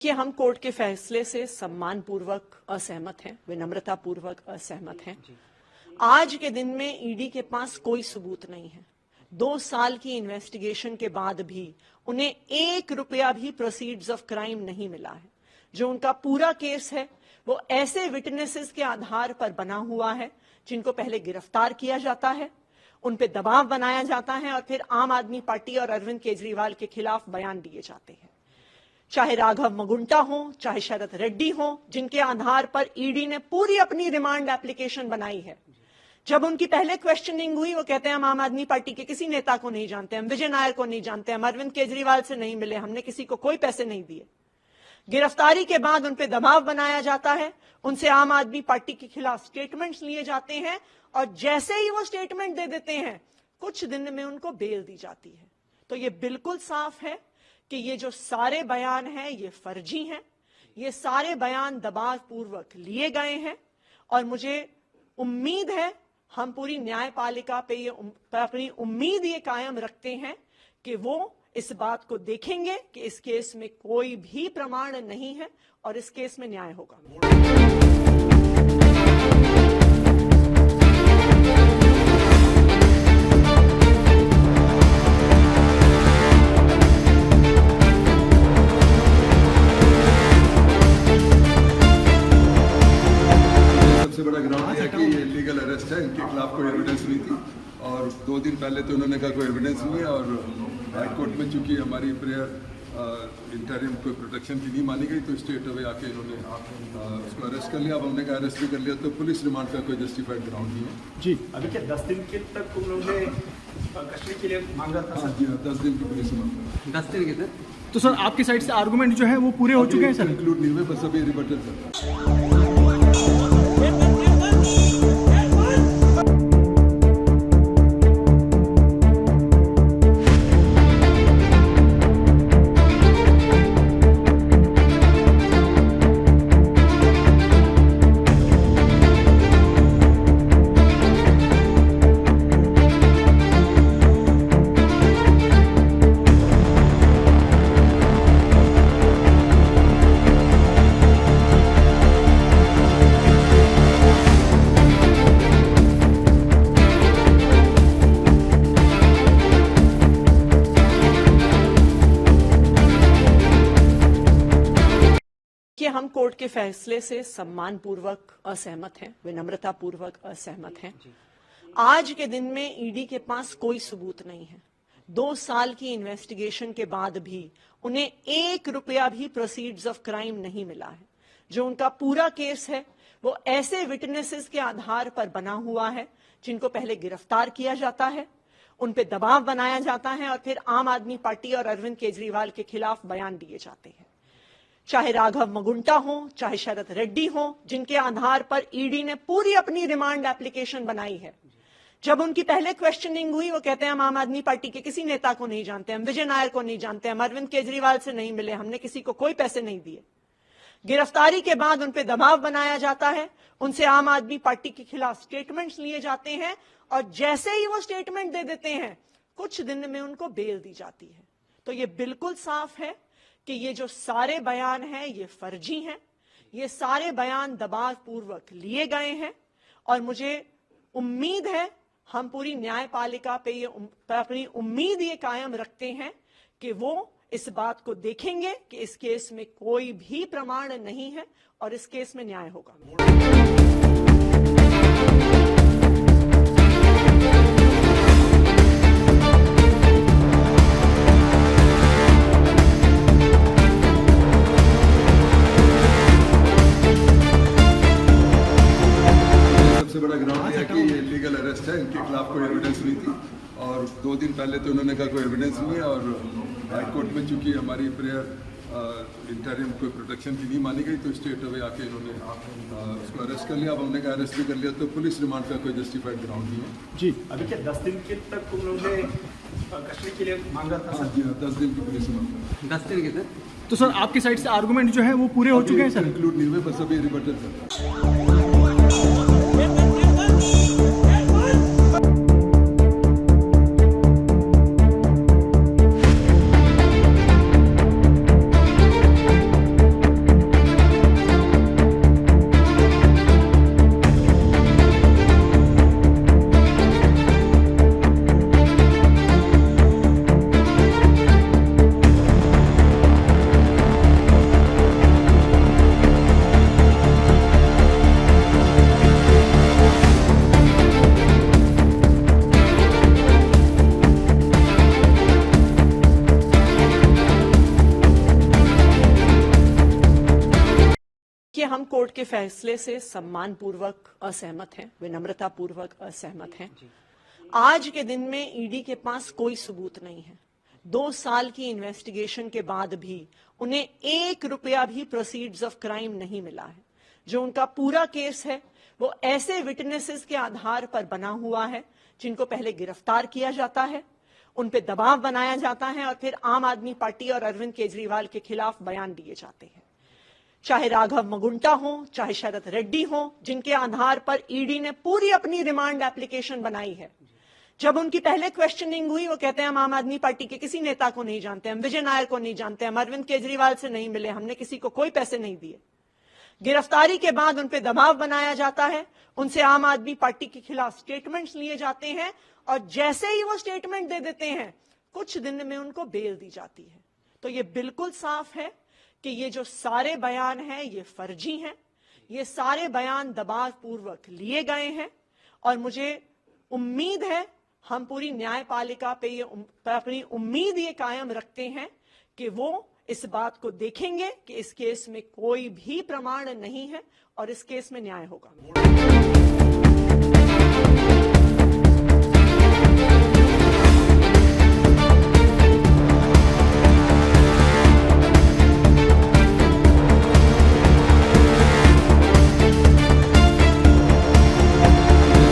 कि हम कोर्ट के फैसले से सम्मानपूर्वक असहमत हैं, विनम्रतापूर्वक असहमत हैं। आज के दिन में ईडी के पास कोई सबूत नहीं है। 2 साल की इन्वेस्टिगेशन के बाद भी उन्हें 1 रुपया भी प्रोसीड्स ऑफ क्राइम नहीं मिला है। जो उनका पूरा केस है वो ऐसे विटनेसेस के आधार पर बना हुआ है जिनको पहले गिरफ्तार किया जाता है, उन पे दबाव बनाया जाता है और फिर आम आदमी पार्टी और अरविंद केजरीवाल के खिलाफ बयान दिए जाते हैं। चाहे राघव मगुंटा हो, चाहे शरद रेड्डी हो, जिनके आधार पर ईडी ने पूरी अपनी रिमांड एप्लीकेशन बनाई है। जब उनकी पहले क्वेश्चनिंग हुई, वो कहते हैं हम आम आदमी पार्टी के किसी नेता को नहीं जानते, हम विजय नायर को नहीं जानते, हम अरविंद केजरीवाल से नहीं मिले, हमने किसी को कोई पैसे नहीं दिए। गिरफ्तारी के बाद उन पे दबाव बनाया जाता है, उनसे आम आदमी पार्टी के खिलाफ स्टेटमेंट्स लिए जाते हैं और जैसे ही वो स्टेटमेंट दे देते हैं कुछ दिन में उनको बेल दी जाती है। तो ये बिल्कुल साफ है कि ये जो सारे बयान हैं ये फर्जी हैं, ये सारे बयान दबावपूर्वक लिए गए हैं और मुझे उम्मीद है, हम पूरी न्यायपालिका पे ये अपनी उम्मीद ये कायम रखते हैं कि वो इस बात को देखेंगे कि इस केस में कोई भी प्रमाण नहीं है और इस केस में न्याय होगा। सबसे बड़ा ग्राउंड है कि ये लीगल अरेस्ट है, इनके खिलाफ कोई एविडेंस नहीं थी और 2 दिन पहले तो उन्होंने कहा कोई एविडेंस नहीं है और हाई कोर्ट में चूंकि हमारी प्रेयर इंटरिम कोई प्रोटेक्शन की नहीं मानी गई तो स्ट्रेट अवे आके इन्होंने उसको अरेस्ट कर लिया। अब हमने कहा अरेस्ट भी कर लिया तो पुलिस रिमांड का कोई जस्टिफाइड ग्राउंड नहीं है। जी, अभी क्या 10 दिन के तक तुम लोगों ने कस्टडी के लिए मांगा था? हाँ जी, 10 दिन की पुलिस रिमांड। 10 दिन के तक। तो सर आपकी साइड से आर्गुमेंट जो है वो पूरे हो चुके हैं सर? इंक्लूड नहीं हुए, बस अभी रिबटल कर रहा है। कि हम कोर्ट के फैसले से सम्मानपूर्वक असहमत हैं, विनम्रतापूर्वक असहमत हैं। आज के दिन में ईडी के पास कोई सबूत नहीं है। 2 साल की इन्वेस्टिगेशन के बाद भी उन्हें 1 रुपया भी प्रोसीड्स ऑफ क्राइम नहीं मिला है। जो उनका पूरा केस है वो ऐसे विटनेसेस के आधार पर बना हुआ है जिनको पहले गिरफ्तार किया जाता है, उन पे दबाव बनाया जाता है और फिर आम आदमी पार्टी और अरविंद केजरीवाल के खिलाफ बयान दिए जाते हैं। चाहे राघव मगुंटा हो, चाहे शरद रेड्डी हो, जिनके आधार पर ईडी ने पूरी अपनी रिमांड एप्लीकेशन बनाई है। जब उनकी पहले क्वेश्चनिंग हुई, वो कहते हैं हम आम आदमी पार्टी के किसी नेता को नहीं जानते, हम विजय नायर को नहीं जानते, हम अरविंद केजरीवाल से नहीं मिले, हमने किसी को कोई पैसे नहीं दिए। गिरफ्तारी के बाद उन पे दबाव बनाया जाता है, उनसे आम आदमी पार्टी के खिलाफ स्टेटमेंट्स लिए जाते हैं और जैसे ही वो स्टेटमेंट दे देते हैं कुछ दिन में उनको बेल दी जाती है। तो ये बिल्कुल साफ है कि ये जो सारे बयान हैं ये फर्जी हैं, ये सारे बयान दबावपूर्वक लिए गए हैं और मुझे उम्मीद है, हम पूरी न्यायपालिका पे ये अपनी उम्मीद ये कायम रखते हैं कि वो इस बात को देखेंगे कि इस केस में कोई भी प्रमाण नहीं है और इस केस में न्याय होगा। सबसे बड़ा ग्राउंड है कि ये लीगल अरेस्ट है, इनके खिलाफ कोई एविडेंस नहीं थी और 2 दिन पहले तो उन्होंने कहा कोई एविडेंस नहीं है और हाई कोर्ट में चूंकि हमारी प्रेयर इंटरिम कोई प्रोटेक्शन की नहीं मानी गई तो स्ट्रेट अवे आके इन्होंने उसको अरेस्ट कर लिया। अब हमने कहा अरेस्ट भी कर लिया तो पुलिस रिमांड का कोई जस्टिफाइड ग्राउंड नहीं है। जी, अभी क्या 10 दिन के तक तुम लोगों ने कस्टडी के लिए मांगा था? हाँ जी, 10 दिन की पुलिस रिमांड। 10 दिन के तक। तो सर आपकी साइड से आर्गुमेंट जो है वो पूरे हो चुके हैं सर? इंक्लूड नहीं हुए, बस अभी रिबटल कर रहा है। कि हम कोर्ट के फैसले से सम्मानपूर्वक असहमत हैं, विनम्रतापूर्वक असहमत हैं। आज के दिन में ईडी के पास कोई सबूत नहीं है। 2 साल की इन्वेस्टिगेशन के बाद भी उन्हें 1 रुपया भी प्रोसीड्स ऑफ क्राइम नहीं मिला है। जो उनका पूरा केस है वो ऐसे विटनेसेस के आधार पर बना हुआ है जिनको पहले गिरफ्तार किया जाता है, उन पे दबाव बनाया जाता है और फिर आम आदमी पार्टी और अरविंद केजरीवाल के खिलाफ बयान दिए जाते हैं। चाहे राघव मगुंटा हो, चाहे शरद रेड्डी हो, जिनके आधार पर ईडी ने पूरी अपनी रिमांड एप्लीकेशन बनाई है। जब उनकी पहले क्वेश्चनिंग हुई वो कहते हैं हम आम आदमी पार्टी के किसी नेता को नहीं जानते, हम विजय नायर को नहीं जानते, हम अरविंद केजरीवाल से नहीं मिले, हमने किसी को कोई पैसे नहीं दिए। गिरफ्तारी के बाद उन पे दबाव बनाया जाता है, उनसे आम आदमी पार्टी के खिलाफ स्टेटमेंट्स लिए जाते हैं और जैसे ही वो स्टेटमेंट दे देते हैं कुछ दिन में उनको बेल दी जाती है। तो ये बिल्कुल साफ है कि ये जो सारे बयान हैं ये फर्जी हैं, ये सारे बयान दबाव पूर्वक लिए गए हैं और मुझे उम्मीद है हम पूरी न्यायपालिका पे ये अपनी उम्मीद ये कायम रखते हैं कि वो इस बात को देखेंगे कि इस केस में कोई भी प्रमाण नहीं है और इस केस में न्याय होगा।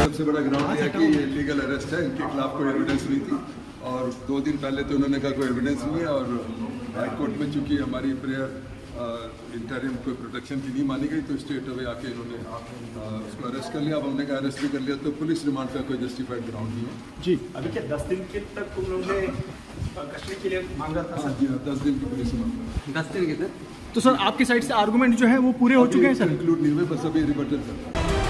सबसे बड़ा ग्राउंड है कि ये लीगल अरेस्ट है, इनके खिलाफ कोई एविडेंस नहीं थी और 2 दिन पहले तो उन्होंने कहा कोई एविडेंस नहीं है और हाई कोर्ट में चूंकि हमारी प्रेयर इंटरिम कोई प्रोटेक्शन की नहीं मानी गई तो स्टेट अवे आके इन्होंने उसको अरेस्ट कर लिया। अब हमने कहा अरेस्ट भी कर लिया तो पुलिस रिमांड का कोई जस्टिफाइड ग्राउंड नहीं है। जी अभी क्या 10 दिन के तक उन लोगों ने कस्टडी के लिए मांगा था? हाँ जी हाँ, 10 दिन की पुलिस रिमांड। 10 दिन के तक। तो सर आपकी साइड से आर्गुमेंट जो है वो पूरे हो चुके हैं सर? इंक्लूड नहीं हुए, बस अभी रिबटल कर रहा है।